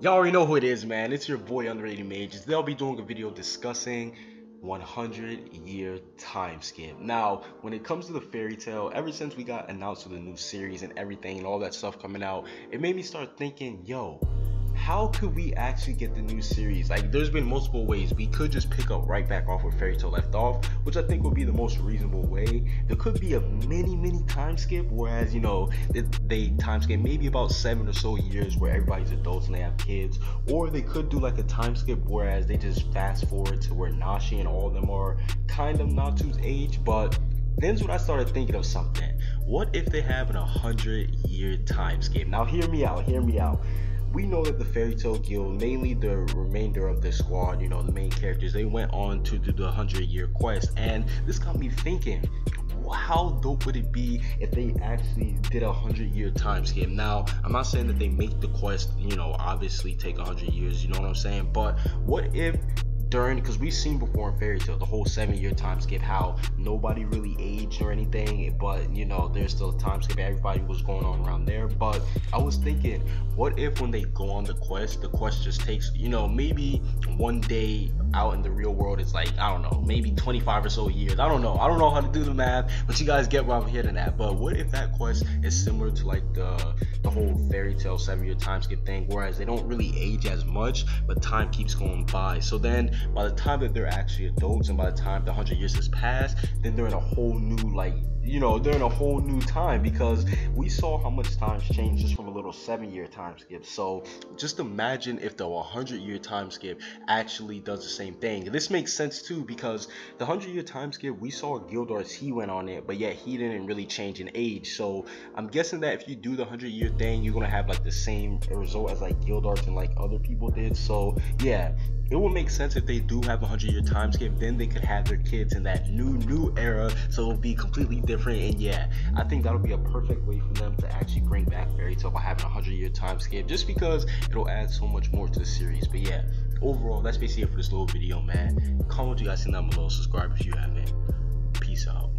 Y'all already know who it is, man. It's your boy Underrated Mages. They'll be doing a video discussing 100-year time skip. Now, when it comes to the fairy tale, ever since we got announced with the new series and everything and all that stuff coming out, it made me start thinking, yo, how could we actually get the new series? Like, there's been multiple ways. We could just pick up right back off where Fairy Tale left off, which I think would be the most reasonable way. There could be a mini time skip, whereas, you know, they time skip maybe about 7 or so years where everybody's adults and they have kids. Or they could do like a time skip whereas they just fast forward to where Nashi and all of them are kind of Natsu's age. But then's when I started thinking of something. What if they have an 100-year time skip? Now hear me out. We know that the Fairy Tale Guild, mainly the remainder of the squad, you know, the main characters, they went on to do the 100-year quest, and this got me thinking, how dope would it be if they actually did a 100-year time skip? Now, I'm not saying that they make the quest, you know, obviously take 100 years, you know what I'm saying, but what if because we've seen before in Fairy Tale the whole 7-year time skip, how nobody really aged or anything, but you know, there's still a time skip, everybody was going on around there. But I was thinking, what if when they go on the quest just takes, you know, maybe one day out in the real world is like, I don't know, maybe 25 or so years. I don't know how to do the math, but you guys get where I'm hitting at. But what if that quest is similar to like the whole Fairy Tale 7-year time skip thing, whereas they don't really age as much, but time keeps going by. So then by the time that they're actually adults and by the time the 100 years has passed, then they're in a whole new, like, you know, they're in a whole new time, because we saw how much time's changed just from a little 7-year time skip. So just imagine if the 100-year time skip actually does the same thing. This makes sense too, because the 100-year time skip, we saw Gildar's, he went on it, but yet he didn't really change in age. So I'm guessing that if you do the 100-year thing, you're gonna have like the same result as like Gildar's and like other people did. So yeah, it would make sense if they do have a 100-year time skip. Then they could have their kids in that new era, so it'll be completely different. And yeah, I think that'll be a perfect way for them to actually bring back Fairy Tale by having a 100-year time skip, just because it'll add so much more to the series. But yeah, overall, that's basically it for this little video, man. Comment what you guys think down below, subscribe if you haven't. Peace out.